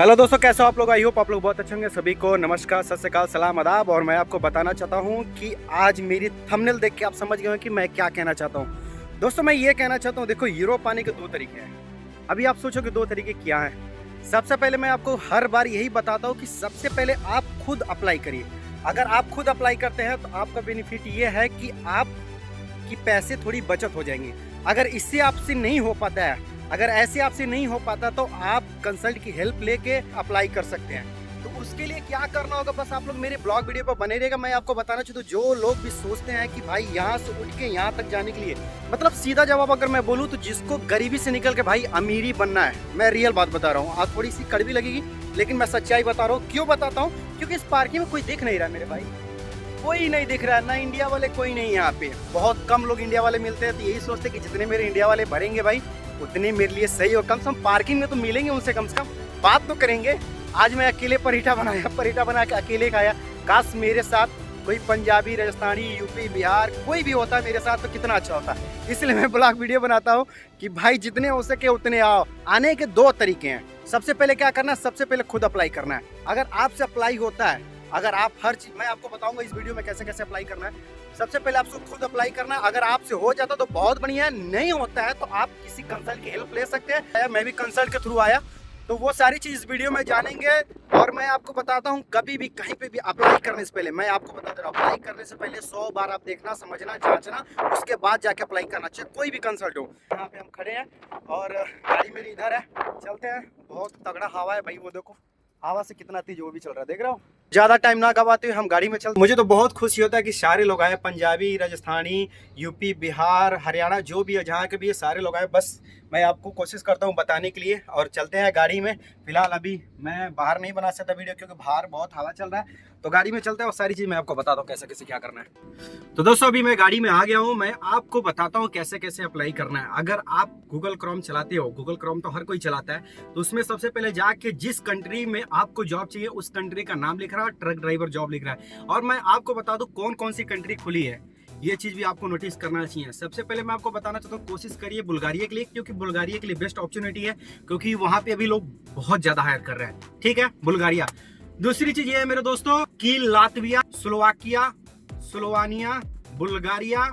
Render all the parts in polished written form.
Hello दोस्तों, कैसे हो आप लोग। आई होप आप लोग बहुत अच्छे होंगे। सभी को नमस्कार, सत श्री अकाल, सलाम, आदाब। और मैं आपको बताना चाहता हूं कि आज मेरी थंबनेल देख के आप समझ गए हो कि मैं क्या कहना चाहता हूं। दोस्तों मैं ये कहना चाहता हूं, देखो यूरोप आने के दो तरीके हैं। अभी आप सोचो कि दो तरीके क्या हैं। सबसे पहले मैं आपको हर बार यही बताता हूँ कि सबसे पहले आप खुद अप्लाई करिए। अगर आप खुद अप्लाई करते हैं तो आपका बेनिफिट ये है कि आपकी पैसे थोड़ी बचत हो जाएंगी। अगर इससे आपसे नहीं हो पाता है, अगर ऐसे आपसे नहीं हो पाता तो आप कंसल्ट की हेल्प लेके अप्लाई कर सकते हैं। तो उसके लिए क्या करना होगा, बस आप लोग मेरे ब्लॉग वीडियो पर बने रहेगा। मैं आपको बताना चाहता हूँ, जो लोग भी सोचते हैं कि भाई यहाँ से उठ के यहाँ तक जाने के लिए, मतलब सीधा जवाब अगर मैं बोलूँ तो जिसको गरीबी से निकल के भाई अमीरी बनना है, मैं रियल बात बता रहा हूँ। आज थोड़ी सी कड़वी लगेगी लेकिन मैं सच्चाई बता रहा हूँ। क्यों बताता हूँ? क्योंकि इस पार्किंग में कोई दिख नहीं रहा मेरे भाई, कोई नहीं दिख रहा है। ना इंडिया वाले कोई नहीं, यहाँ पे बहुत कम लोग इंडिया वाले मिलते हैं। तो यही सोचते कि जितने मेरे इंडिया वाले भरेंगे भाई उतने मेरे लिए सही हो। कम से कम पार्किंग में तो मिलेंगे, उनसे कम से कम बात तो करेंगे। आज मैं अकेले पराठा बना के अकेले खाया। काश मेरे साथ कोई पंजाबी, राजस्थानी, यूपी, बिहार कोई भी होता मेरे साथ तो कितना अच्छा होता। इसलिए मैं ब्लॉग वीडियो बनाता हूँ कि भाई जितने हो सके उतने आओ। आने के दो तरीके हैं। सबसे पहले क्या करना है, सबसे पहले खुद अप्लाई करना है। अगर आपसे अप्लाई होता है, अगर आप हर चीज मैं आपको बताऊंगा इस वीडियो में कैसे कैसे अप्लाई करना है। सबसे पहले आपको खुद अप्लाई करना है। अगर आपसे हो जाता तो बहुत बढ़िया है, नहीं होता है तो आप किसी कंसल्ट की हेल्प ले सकते हैं। मैं भी कंसल्ट के थ्रू आया, तो वो सारी चीज इस वीडियो में जानेंगे। और मैं आपको बताता हूँ, कभी भी कहीं पे भी अप्लाई करने से पहले मैं आपको बता दे रहा हूँ, अप्लाई करने से पहले 100 बार आप देखना, समझना, जांचना, उसके बाद जाके अप्लाई करना चाहिए। कोई भी कंसल्ट हो। यहाँ पे हम खड़े हैं और गाड़ी मेरी इधर है, चलते हैं। बहुत तगड़ा हवा है भाई, वो देखो हवा से कितना तेज वो भी चल रहा है, देख रहा हूँ। ज्यादा टाइम ना गवाते हुए हम गाड़ी में चलते। मुझे तो बहुत खुशी होता है कि सारे लोग आए, पंजाबी, राजस्थानी, यूपी, बिहार, हरियाणा, जो भी है, जहाँ के भी है, सारे लोग आए। बस मैं आपको कोशिश करता हूँ बताने के लिए। और चलते हैं गाड़ी में। फिलहाल अभी मैं बाहर नहीं बना सकता वीडियो क्योंकि बाहर बहुत हवा चल रहा है। तो गाड़ी में चलते हैं और सारी चीज मैं आपको बताता हूँ कैसे कैसे क्या करना है। तो दोस्तों अभी मैं गाड़ी में आ गया हूँ। मैं आपको बताता हूँ कैसे कैसे अप्लाई करना है। अगर आप गूगल क्रोम चलाते हो, गूगल क्रोम तो हर कोई चलाता है, तो उसमें सबसे पहले जाके जिस कंट्री में आपको जॉब चाहिए उस कंट्री का नाम लिख रहा है, ट्रक ड्राइवर जॉब लिख रहा है। और मैं आपको बता दूं कौन कौन सी कंट्री खुली है, ये चीज भी आपको नोटिस करना चाहिए। सबसे पहले मैं आपको बताना चाहता हूँ, कोशिश करिए बुल्गारिया के लिए, क्योंकि बुल्गारिया के लिए बेस्ट अपॉर्चुनिटी है, क्योंकि वहां पे अभी लोग बहुत ज्यादा हायर कर रहे हैं। ठीक है, बुल्गारिया। दूसरी चीज ये है मेरे दोस्तों कि Latvia, Slovakia, Slovenia, Bulgaria,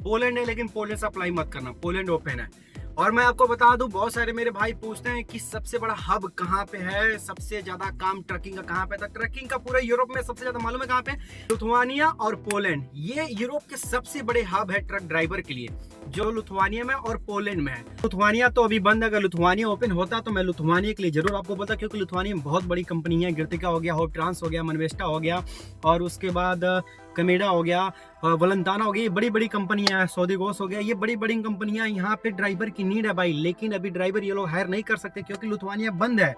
Poland है, लेकिन पोलैंड से अप्लाई मत करना, पोलैंड ओपन है। और मैं आपको बता दूं, बहुत सारे मेरे भाई पूछते हैं कि सबसे बड़ा हब कहाँ पे है, सबसे ज्यादा काम ट्रकिंग का कहाँ पे था। ट्रकिंग का पूरे यूरोप में सबसे ज्यादा मालूम है कहाँ पे? लिथुआनिया और पोलैंड, ये यूरोप के सबसे बड़े हब है ट्रक ड्राइवर के लिए, जो लिथुआनिया में और पोलैंड में है। लिथुआनिया तो अभी बंद है, अगर लिथुआनिया ओपन होता तो मैं लिथुआनिया के लिए जरूर आपको बोलता, क्योंकि लिथुआनिया में बहुत बड़ी कंपनी है। गिर्तिका हो गया, होप ट्रांस हो गया, मनवेस्टा हो गया, और उसके बाद कमेडा हो गया, वलंताना हो गया, ये बड़ी बड़ी कंपनियां हैं, सौदीगोस हो गया, ये बड़ी बड़ी कंपनियां। यहाँ पे ड्राइवर की नीड है भाई, लेकिन अभी ड्राइवर ये लोग हायर नहीं कर सकते क्योंकि लिथुआनिया बंद है।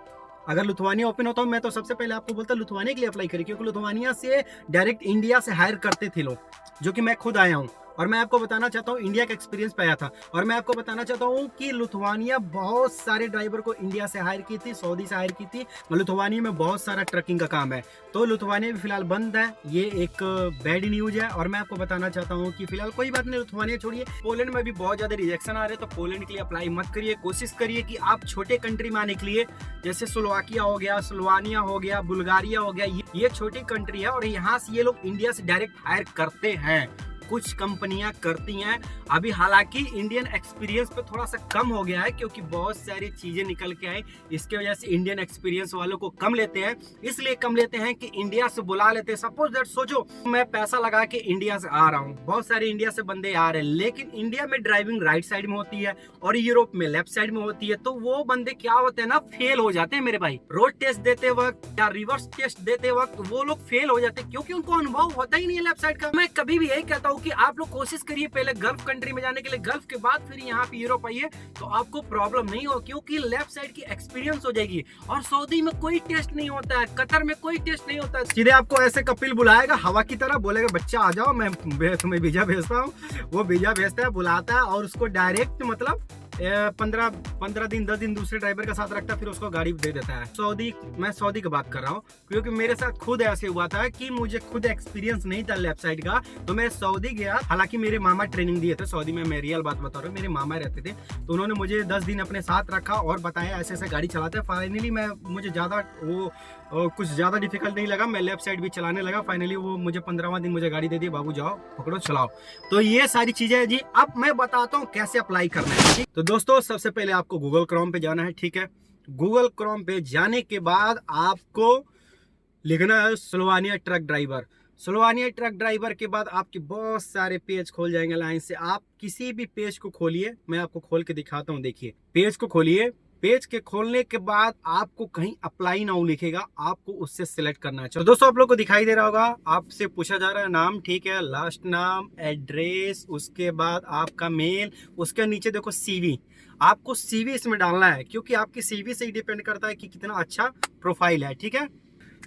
अगर लिथुआनिया ओपन होता मैं तो सबसे पहले आपको बोलता लिथुआनिया के लिए अप्लाई करिए, क्योंकि लिथुआनिया से डायरेक्ट इंडिया से हायर करते थे लोग, जो कि मैं खुद आया हूँ। और मैं आपको बताना चाहता हूँ, इंडिया का एक्सपीरियंस पे आया था। और मैं आपको बताना चाहता हूँ कि लिथुआनिया बहुत सारे ड्राइवर को इंडिया से हायर की थी, सऊदी से हायर की थी। लिथुआनिया में बहुत सारा ट्रकिंग का काम है। तो लिथुआनिया भी फिलहाल बंद है, ये एक बैड न्यूज है। और मैं आपको बताना चाहता हूँ कि फिलहाल कोई बात नहीं, लिथुआनिया छोड़िए। पोलैंड में भी बहुत ज्यादा रिजेक्शन आ रहे हैं, तो पोलैंड के लिए अप्लाई मत करिए। कोशिश करिए कि आप छोटे कंट्री में आने के लिए, जैसे स्लोवाकिया हो गया, स्लोवानिया हो गया, बुल्गारिया हो गया, ये छोटी कंट्री है और यहाँ से ये लोग इंडिया से डायरेक्ट हायर करते हैं, कुछ कंपनियां करती हैं। अभी हालांकि इंडियन एक्सपीरियंस पे थोड़ा सा कम हो गया है, क्योंकि बहुत सारी चीजें निकल के आए, इसके वजह से इंडियन एक्सपीरियंस वालों को कम लेते हैं। इसलिए कम लेते हैं कि इंडिया से बुला लेते हैं। सपोज दैट, सोचो मैं पैसा लगा के इंडिया से आ रहा हूँ, बहुत सारे इंडिया से बंदे आ रहे हैं, लेकिन इंडिया में ड्राइविंग राइट साइड में होती है और यूरोप में लेफ्ट साइड में होती है। तो वो बंदे क्या होते हैं ना, फेल हो जाते हैं मेरे भाई। रोड टेस्ट देते वक्त या रिवर्स टेस्ट देते वक्त वो लोग फेल हो जाते हैं, क्योंकि उनको अनुभव होता ही नहीं है लेफ्ट साइड का। मैं कभी भी यही कहता हूँ कि आप लोग कोशिश करिए पहले गल्फ कंट्री में जाने के लिए, गल्फ के बाद फिर यहाँ पे यूरोप आइए, तो आपको प्रॉब्लम नहीं हो, क्योंकि लेफ्ट साइड की एक्सपीरियंस हो जाएगी। और सऊदी में कोई टेस्ट नहीं होता है, कतर में कोई टेस्ट नहीं होता है। सीधे आपको ऐसे कपिल बुलाएगा हवा की तरह, बोलेगा बच्चा आ जाओ, मैं तुम्हें वीजा भेजता हूँ। वो वीजा भेजता है, बुलाता है और उसको डायरेक्ट मतलब 15 15 दिन 10 दिन दूसरे ड्राइवर का साथ रखता है, फिर उसको गाड़ी दे देता है। मैं सऊदी की बात कर रहा हूँ, क्योंकि मेरे साथ खुद ऐसे हुआ था कि मुझे खुद एक्सपीरियंस नहीं था लेफ्ट साइड का। तो मैं सऊदी गया, हालांकि मेरे मामा ट्रेनिंग दिए थे सऊदी में, मैं रियल बात बता रहा हूँ, मेरे मामा रहते थे, तो उन्होंने मुझे 10 दिन अपने साथ रखा और बताया ऐसे ऐसे गाड़ी चलाते हैं। फाइनली मुझे ज़्यादा कुछ ज़्यादा डिफिकल्ट नहीं लगा, मैं लेफ्ट साइड भी चलाने लगा। फाइनली वो मुझे 15वां दिन मुझे गाड़ी दे दी, बाबू जाओ पकड़ो चलाओ। तो ये सारी चीज़ें हैं जी। अब मैं बताता हूँ कैसे अप्लाई करना है। ठीक, तो दोस्तों सबसे पहले आपको गूगल क्रोम पे जाना है। ठीक है, गूगल क्रोम पे जाने के बाद आपको लिखना है Slovenia truck driver. Slovenia truck driver के बाद आपके बहुत सारे पेज खोल जाएंगे लाइन से। आप किसी भी पेज को खोलिए, मैं आपको खोल के दिखाता हूँ। देखिए, पेज को खोलिए। पेज के खोलने के बाद आपको कहीं अप्लाई नाउ लिखेगा, आपको उससे सिलेक्ट करना है। तो दोस्तों आप लोग को दिखाई दे रहा होगा, आपसे पूछा जा रहा है नाम, ठीक है, लास्ट नाम, एड्रेस, उसके बाद आपका मेल, उसके नीचे देखो सीवी। आपको सीवी इसमें डालना है, क्योंकि आपकी सीवी से ही डिपेंड करता है कि कितना अच्छा प्रोफाइल है। ठीक है,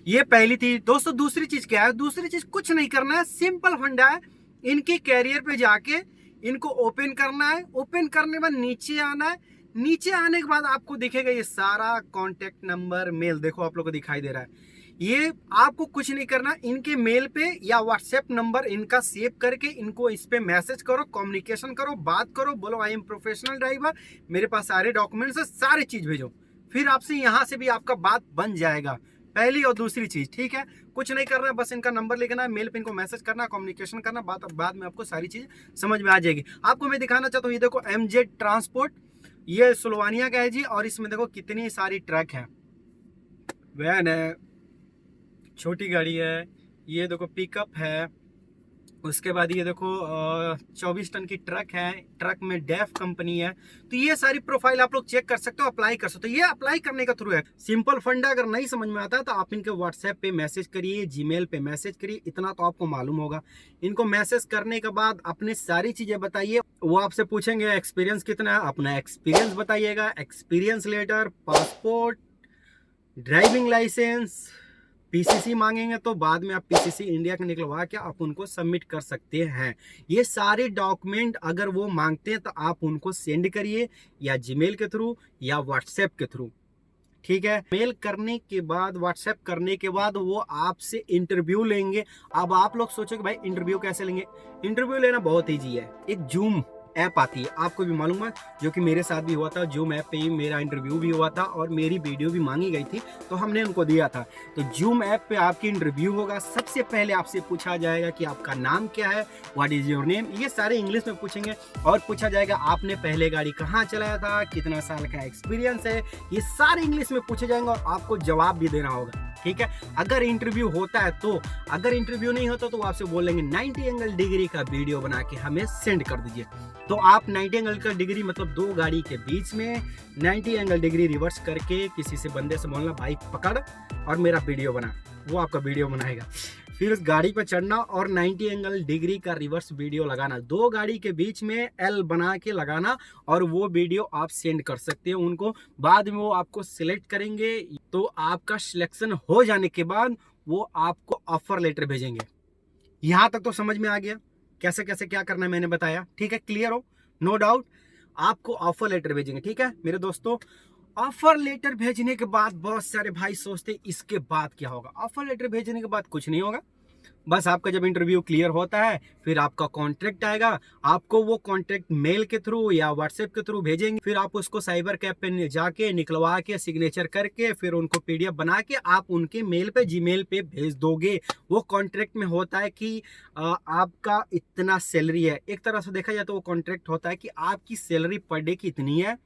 ये पहली थी दोस्तों। दूसरी चीज क्या है? दूसरी चीज कुछ नहीं करना है, सिंपल फंडा है। इनके कैरियर पे जाके इनको ओपन करना है। ओपन करने के बाद नीचे आना है। नीचे आने के बाद आपको दिखेगा ये सारा कॉन्टेक्ट नंबर, मेल, देखो आप लोग को दिखाई दे रहा है। ये आपको कुछ नहीं करना, इनके मेल पे या व्हाट्सएप नंबर इनका सेव करके इनको इस पे मैसेज करो, कम्युनिकेशन करो, बात करो, बोलो आई एम प्रोफेशनल ड्राइवर, मेरे पास सारे डॉक्यूमेंट्स है, सारी चीज भेजो। फिर आपसे यहाँ से भी आपका बात बन जाएगा, पहली और दूसरी चीज। ठीक है, कुछ नहीं करना, बस इनका नंबर लिखना है, मेल पे इनको मैसेज करना, कम्युनिकेशन करना, बाद में आपको सारी चीज समझ में आ जाएगी। आपको मैं दिखाना चाहता हूँ, ये देखो एमजेड ट्रांसपोर्ट, ये स्लोवानिया का है जी। और इसमें देखो कितनी सारी ट्रक है, वैन है, छोटी गाड़ी है, ये देखो पिकअप है, उसके बाद ये देखो 24 टन की ट्रक है, ट्रक में डेफ कंपनी है। तो ये सारी प्रोफाइल आप लोग चेक कर सकते हो, अप्लाई कर सकते हो। ये अप्लाई करने का थ्रू है, सिंपल फंडा। अगर नहीं समझ में आता है तो आप इनके व्हाट्सएप पे मैसेज करिए, जीमेल पे मैसेज करिए, इतना तो आपको मालूम होगा। इनको मैसेज करने के बाद अपनी सारी चीजें बताइए। वो आपसे पूछेंगे एक्सपीरियंस कितना है, अपना एक्सपीरियंस बताइएगा, experience letter, passport, driving licence, PCC मांगेंगे तो बाद में आप पीसीसी इंडिया का निकलवा के आप उनको सबमिट कर सकते हैं। ये सारे डॉक्यूमेंट अगर वो मांगते हैं तो आप उनको सेंड करिए, या जीमेल के थ्रू या व्हाट्सएप के थ्रू। ठीक है, मेल करने के बाद, व्हाट्सएप करने के बाद वो आपसे इंटरव्यू लेंगे। अब आप लोग सोचो कि भाई इंटरव्यू कैसे लेंगे? इंटरव्यू लेना बहुत ईजी है। एक जूम ऐप आती है, आपको भी मालूम है, जो कि मेरे साथ भी हुआ था। जूम ऐप पे ही मेरा इंटरव्यू भी हुआ था और मेरी वीडियो भी मांगी गई थी, तो हमने उनको दिया था। तो जूम ऐप पे आपकी इंटरव्यू होगा। सबसे पहले आपसे पूछा जाएगा कि आपका नाम क्या है, व्हाट इज योर नेम, ये सारे इंग्लिश में पूछेंगे। और पूछा जाएगा आपने पहले गाड़ी कहाँ चलाया था, कितना साल का एक्सपीरियंस है, ये सारे इंग्लिश में पूछे जाएंगे और आपको जवाब भी देना होगा। ठीक है, अगर इंटरव्यू होता है तो। अगर इंटरव्यू नहीं होता तो आपसे बोलेंगे 90 एंगल डिग्री का वीडियो बना के हमें सेंड कर दीजिए। तो आप 90 एंगल का डिग्री मतलब दो गाड़ी के बीच में 90 एंगल डिग्री रिवर्स करके किसी से बंदे से बोलना भाई पकड़ और मेरा वीडियो बना, वो आपका वीडियो बनाएगा। फिर उस गाड़ी पर चढ़ना और 90 एंगल डिग्री का रिवर्स वीडियो लगाना, दो गाड़ी के बीच में एल बना के लगाना, और वो वीडियो आप सेंड कर सकते हैं उनको। बाद में वो आपको सिलेक्ट करेंगे। तो आपका सिलेक्शन हो जाने के बाद वो आपको ऑफर लेटर भेजेंगे। यहाँ तक तो समझ में आ गया कैसे कैसे क्या करना है, मैंने बताया। ठीक है, क्लियर हो? No doubt. आपको ऑफर लेटर भेजेंगे। ठीक है मेरे दोस्तों, ऑफर लेटर भेजने के बाद बहुत सारे भाई सोचते इसके बाद क्या होगा। ऑफर लेटर भेजने के बाद कुछ नहीं होगा, बस आपका जब इंटरव्यू क्लियर होता है फिर आपका कॉन्ट्रैक्ट आएगा। आपको वो कॉन्ट्रैक्ट मेल के थ्रू या व्हाट्सएप के थ्रू भेजेंगे। फिर आप उसको साइबर कैफ पे जाके निकलवा के सिग्नेचर करके फिर उनको पीडीएफ बना के आप उनके मेल पे, जीमेल पे भेज दोगे। वो कॉन्ट्रैक्ट में होता है कि आपका इतना सैलरी है। एक तरह से देखा जाए तो वो कॉन्ट्रैक्ट होता है कि आपकी सैलरी पर डे की इतनी है,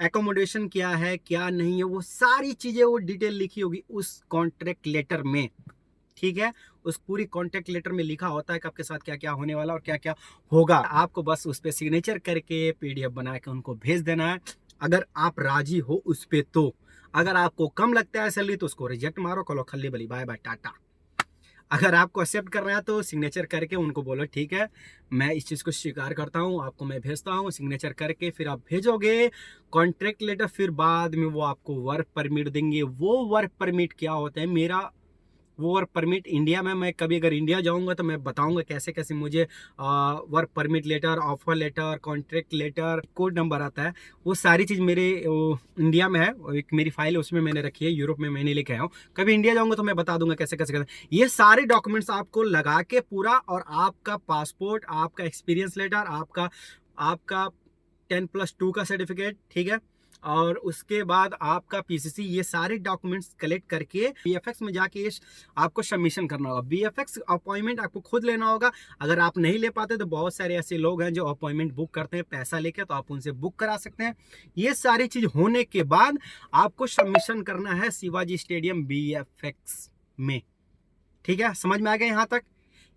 एकोमोडेशन क्या है क्या नहीं है, वो सारी चीजें वो डिटेल लिखी होगी उस कॉन्ट्रैक्ट लेटर में। ठीक है, उस पूरी कॉन्ट्रैक्ट लेटर में लिखा होता है कि आपके साथ क्या क्या होने वाला और क्या क्या होगा। आपको बस उस पर सिग्नेचर करके पीडीएफ बना के उनको भेज देना है, अगर आप राजी हो उस पर तो। अगर आपको कम लगता है सैलरी तो उसको रिजेक्ट मारो, कलो खल्ली बली, बाय बाय टाटा। अगर आपको एक्सेप्ट करना है तो सिग्नेचर करके उनको बोलो ठीक है मैं इस चीज़ को स्वीकार करता हूँ, आपको मैं भेजता हूँ। सिग्नेचर करके फिर आप भेजोगे कॉन्ट्रैक्ट लेटर। फिर बाद में वो आपको वर्क परमिट देंगे। वो वर्क परमिट क्या होता है, मेरा वो वर्क परमिट इंडिया में, मैं कभी अगर इंडिया जाऊंगा तो मैं बताऊंगा कैसे कैसे मुझे work permit letter, offer letter, contract letter, code number आता है, वो सारी चीज़ मेरे इंडिया में है। एक मेरी फाइल है उसमें मैंने रखी है, यूरोप में मैंने लेके आया हूँ। कभी इंडिया जाऊंगा तो मैं बता दूंगा कैसे कैसे कैसे ये सारे डॉक्यूमेंट्स आपको लगा के पूरा, और आपका पासपोर्ट, आपका एक्सपीरियंस लेटर, आपका आपका 10+2 का सर्टिफिकेट, ठीक है, और उसके बाद आपका पीसीसी, ये सारे डॉक्यूमेंट्स कलेक्ट करके बीएफएक्स में जाके आपको सबमिशन करना होगा। बीएफएक्स अपॉइंटमेंट आपको खुद लेना होगा। अगर आप नहीं ले पाते तो बहुत सारे ऐसे लोग हैं जो अपॉइंटमेंट बुक करते हैं पैसा लेके, तो आप उनसे बुक करा सकते हैं। ये सारी चीज होने के बाद आपको सबमिशन करना है शिवाजी स्टेडियम बीएफएक्स में। ठीक है, समझ में आ गया यहाँ तक?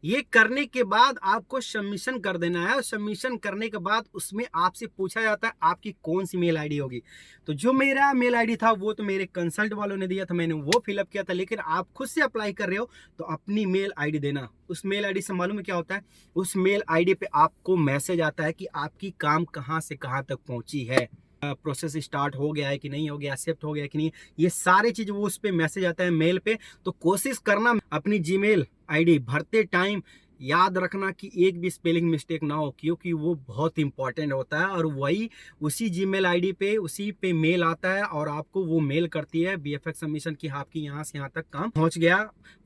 ये करने के बाद आपको सबमिशन कर देना है। सबमिशन करने के बाद उसमें आपसे पूछा जाता है आपकी कौन सी मेल आईडी होगी। तो जो मेरा मेल आईडी था वो तो मेरे कंसल्ट वालों ने दिया था, मैंने वो फिलअप किया था। लेकिन आप खुद से अप्लाई कर रहे हो तो अपनी मेल आईडी देना। उस मेल आईडी से मालूम है क्या होता है? उस मेल आईडी पे आपको मैसेज आता है कि आपकी काम कहाँ से कहाँ तक पहुंची है, प्रोसेस स्टार्ट हो गया है कि नहीं हो गया, एक्सेप्ट हो गया कि नहीं, ये सारी चीज वो उस पे मैसेज आता है मेल पे। तो कोशिश करना अपनी जीमेल आईडी भरते टाइम याद रखना कि एक भी स्पेलिंग मिस्टेक ना हो, क्योंकि वो बहुत इंपॉर्टेंट होता है। और वही उसी जीमेल आईडी पे उसी पे मेल आता है और आपको वो मेल करती है बीएफएक्स सबमिशन की आपकी यहाँ से यहाँ तक काम पहुँच गया।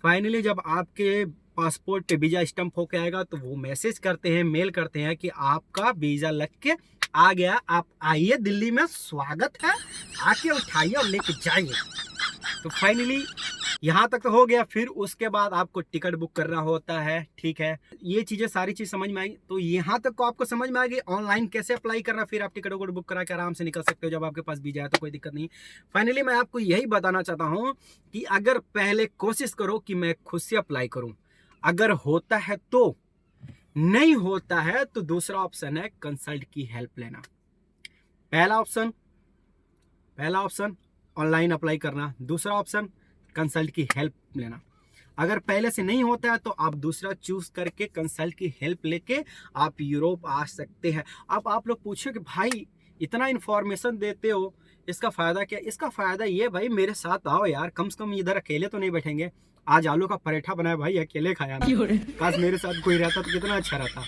फाइनली जब आपके पासपोर्ट पे वीजा स्टम्प होके आएगा तो वो मैसेज करते हैं, मेल करते हैं कि आपका वीजा लग के आ गया, आप आइए, दिल्ली में स्वागत है, आके उठाइए और लेके जाइए। तो फाइनली यहाँ तक तो हो गया। फिर उसके बाद आपको टिकट बुक करना होता है, ठीक है। ये चीजें सारी चीज समझ में आई। तो यहाँ तक को आपको समझ में आ गई ऑनलाइन कैसे अप्लाई करना। फिर आप टिकट बुक करा के आराम से निकल सकते हो जब आपके पास वीजा है, तो कोई दिक्कत नहीं। फाइनली मैं आपको यही बताना चाहता हूँ कि अगर पहले कोशिश करो कि मैं खुद से अप्लाई करूँ, अगर होता है तो, नहीं होता है तो दूसरा ऑप्शन है कंसल्ट की हेल्प लेना। पहला ऑप्शन ऑनलाइन अप्लाई करना, दूसरा ऑप्शन कंसल्ट की हेल्प लेना। अगर पहले से नहीं होता है तो आप दूसरा चूज करके कंसल्ट की हेल्प लेके आप यूरोप आ सकते हैं। अब आप लोग पूछो कि भाई इतना इंफॉर्मेशन देते हो, इसका फायदा क्या? इसका फायदा ये भाई, मेरे साथ आओ यार, कम से कम इधर अकेले तो नहीं बैठेंगे। आज आलू का पराठा बनाया भाई, अकेले खाया ना, काश मेरे साथ कोई रहता तो कितना अच्छा रहता।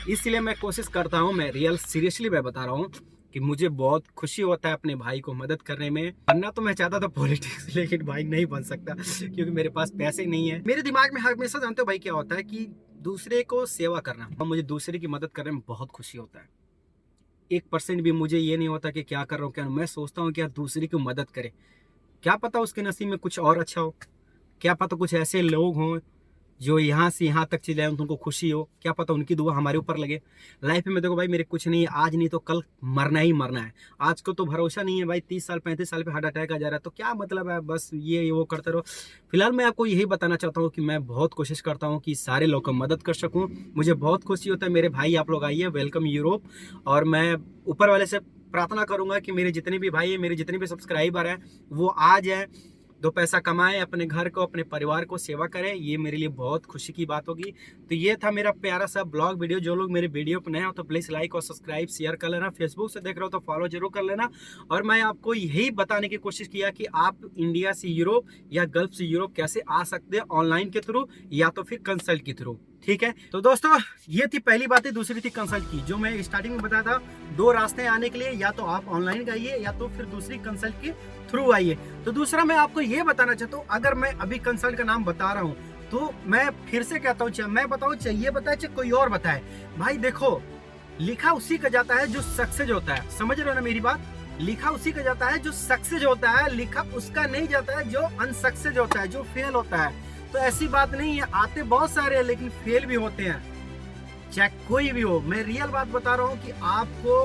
इसलिए मैं कोशिश करता हूँ, मैं रियल सीरियसली मैं बता रहा हूँ कि मुझे बहुत खुशी होता है अपने भाई को मदद करने में। बनना तो मैं चाहता था पॉलिटिक्स, लेकिन भाई नहीं बन सकता क्योंकि मेरे पास पैसे नहीं है। मेरे दिमाग में हमेशा, जानते हो भाई क्या होता है, कि दूसरे को सेवा करना, और मुझे दूसरे की मदद करने में बहुत खुशी होता है। 1% भी मुझे ये नहीं होता कि क्या कर रहा हूँ क्या। मैं सोचता हूँ कि यार दूसरे की मदद करे, क्या पता उसके नसीब में कुछ और अच्छा हो, क्या पता कुछ ऐसे लोग हों जो यहाँ से यहाँ तक चले आए, उनको खुशी हो, क्या पता उनकी दुआ हमारे ऊपर लगे। लाइफ में देखो भाई, मेरे कुछ नहीं है, आज नहीं तो कल मरना ही मरना है। आज को तो भरोसा नहीं है भाई, 30 साल 35 साल पे हार्ट अटैक आ जा रहा है, तो क्या मतलब है, बस ये वो करते रहो। फिलहाल मैं आपको यही बताना चाहता हूँ कि मैं बहुत कोशिश करता हूँ कि सारे लोग को मदद कर सकूँ। मुझे बहुत खुशी होता है। मेरे भाई आप लोग आइए, वेलकम यूरोप। और मैं ऊपर वाले से प्रार्थना करूँगा कि मेरे जितने भी भाई है, मेरे जितने भी सब्सक्राइबर हैं, वो आ जाए, 2 पैसा कमाए, अपने घर को, अपने परिवार को सेवा करें। ये मेरे लिए बहुत खुशी की बात होगी। तो ये था मेरा प्यारा सा ब्लॉग वीडियो। जो लोग मेरे वीडियो पर नए हो तो प्लीज़ लाइक और सब्सक्राइब शेयर कर लेना। फेसबुक से देख रहे हो तो फॉलो जरूर कर लेना। और मैं आपको यही बताने की कोशिश किया कि आप इंडिया से यूरोप या गल्फ से यूरोप कैसे आ सकते हैं, ऑनलाइन के थ्रू या तो फिर कंसल्ट के थ्रू। ठीक है, तो दोस्तों ये थी पहली बात है। दूसरी थी कंसल्ट की, जो मैं स्टार्टिंग में बताया था। 2 रास्ते आने के लिए, या तो आप ऑनलाइन आइए या तो फिर दूसरी कंसल्ट के थ्रू आइए। तो दूसरा मैं आपको ये बताना चाहता हूँ, अगर मैं अभी कंसल्ट का नाम बता रहा हूँ तो मैं फिर से कहता हूँ, चाहे मैं बताऊँ, चाहे ये बताए, चाहे कोई और बताए, भाई देखो, लिखा उसी का जाता है जो सक्सेस होता है। समझ रहे हो ना मेरी बात? लिखा उसी का जाता है जो सक्सेस होता है, लिखा उसका नहीं जाता है जो अनसक्सेस होता है, जो फेल होता है। तो ऐसी बात नहीं है, आते बहुत सारे हैं लेकिन फेल भी होते हैं, चाहे कोई भी हो। मैं रियल बात बता रहा हूँ कि आपको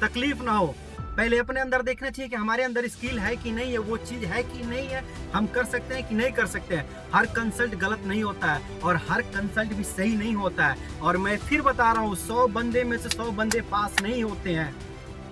तकलीफ ना हो। पहले अपने अंदर देखना चाहिए कि हमारे अंदर स्किल है कि नहीं है, वो चीज है कि नहीं है, हम कर सकते हैं कि नहीं कर सकते हैं। हर कंसल्ट गलत नहीं होता है और हर कंसल्ट भी सही नहीं होता है। और मैं फिर बता रहा हूँ, 100 बंदे में से 100 बंदे पास नहीं होते हैं।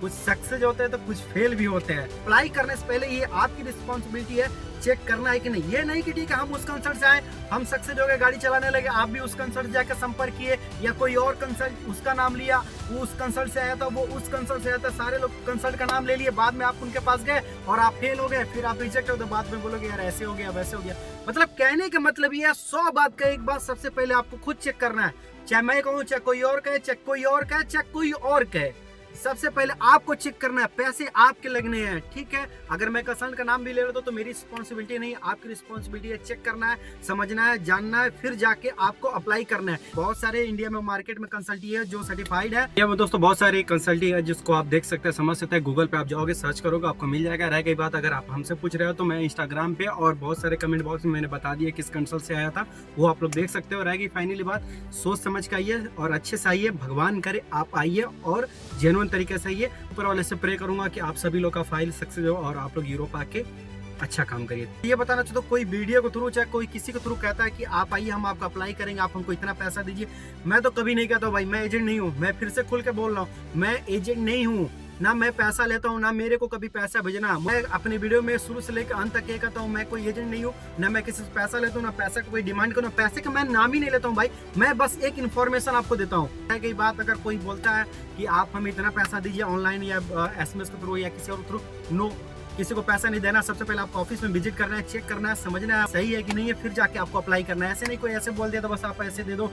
कुछ सक्सेस होते हैं तो कुछ फेल भी होते हैं। अप्लाई करने से पहले ये आपकी रिस्पॉन्सिबिलिटी है चेक करना है कि नहीं। ये नहीं कि ठीक है हम उस कंसल्ट से आए, हम सक्सेस हो गए, गाड़ी चलाने लगे, आप भी उस कंसल्ट जाकर संपर्क किए या कोई और कंसल्ट उसका नाम लिया, वो उस कंसल्ट से आया था, वो उस कंसल्ट से आया था, सारे लोग कंसल्ट का नाम ले लिए, बाद में आप उनके पास गए और आप फेल हो गए, फिर आप रिजेक्ट हो गए, बाद में बोलोगे यार ऐसे हो गया वैसे हो गया। मतलब कहने का मतलब ये 100 बात का एक बात सबसे पहले आपको खुद चेक करना है, चाहे मैं कहूँ, चाहे कोई और कहे, चाहे कोई और कहे, चाहे कोई और कहे, सबसे पहले आपको चेक करना है, पैसे आपके लगने हैं, ठीक है। अगर मैं कंसल्ट का नाम भी ले रहा हूं तो मेरी रिस्पॉन्सिबिलिटी नहीं, आपकी रिस्पॉन्सिबिलिटी है। चेक करना है, समझना है, जानना है, फिर जाके आपको अप्लाई करना है। बहुत सारे इंडिया में मार्केट में कंसल्टी है जो सर्टिफाइड है। ये दोस्तों बहुत सारी कंसल्टी है जिसको आप देख सकते हैं, समझ सकते हैं। गूगल पे आप जाओगे, सर्च करोगे, आपको मिल जाएगा। रह गई बात अगर आप हमसे पूछ रहे हो तो मैं इंस्टाग्राम पे और बहुत सारे कमेंट बॉक्स में मैंने बता दिया किस कंसल्ट से आया था, वो आप लोग देख सकते हो। रह गई फाइनली बात, सोच समझ के आइए और अच्छे से आइए, भगवान करे आप आइए और जेन्युइन तरीके से आइए। ऊपर वाले से प्रे करूंगा कि आप सभी लोग का फाइल सक्सेस हो और आप लोग यूरोप आके अच्छा काम करिए। ये बताना चाहता हूँ, कोई वीडियो के थ्रू चाहे कोई किसी के थ्रू कहता है कि आप आइए हम आपका अप्लाई करेंगे, आप हमको इतना पैसा दीजिए, मैं तो कभी नहीं कहता हूँ भाई, मैं एजेंट नहीं हूँ। मैं फिर से खुल के बोल रहा हूँ, मैं एजेंट नहीं हूँ, ना मैं पैसा लेता हूँ, ना मेरे को कभी पैसा भेजना। मैं अपने वीडियो में शुरू से लेकर अंत तक ये कहता हूँ, मैं कोई एजेंट नहीं हूँ, ना मैं किसी से पैसा लेता हूँ, ना पैसा का कोई डिमांड करूँ, पैसे का मैं नाम ही नहीं लेता हूँ भाई। मैं बस एक इन्फॉर्मेशन आपको देता हूँ। कई बात अगर कोई बोलता है कि आप हमें इतना पैसा दीजिए ऑनलाइन या SMS के थ्रू या किसी और थ्रू, नो, किसी को पैसा नहीं देना। सबसे पहले आपको ऑफिस में विजिट करना है, चेक करना है, समझना है सही है कि नहीं है, फिर जाके आपको अप्लाई करना है। ऐसे नहीं कोई ऐसे बोल दिया तो बस आप ऐसे दे दो,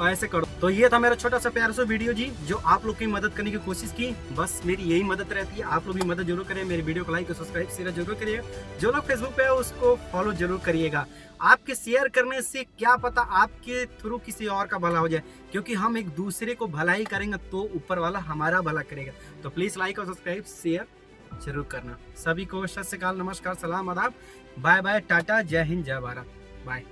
ऐसे करो। तो ये था मेरा छोटा सा प्यारा सा वीडियो जी, जो आप लोग की मदद करने की कोशिश की। बस मेरी यही मदद रहती है, आप लोग भी मदद जरूर करें। मेरे वीडियो को लाइक और सब्सक्राइब शेयर जरूर करिएगा। जो लोग फेसबुक पे है उसको फॉलो जरूर करिएगा। आपके शेयर करने से क्या पता आपके थ्रू किसी और का भला हो जाए, क्योंकि हम एक दूसरे को भलाई करेंगे तो ऊपर वाला हमारा भला करेगा। तो प्लीज लाइक और सब्सक्राइब शेयर जरूर करना। सभी को सत श्री अकाल, नमस्कार, सलाम, आदाब, बाय बाय, टाटा, जय हिंद, जय भारत, बाय।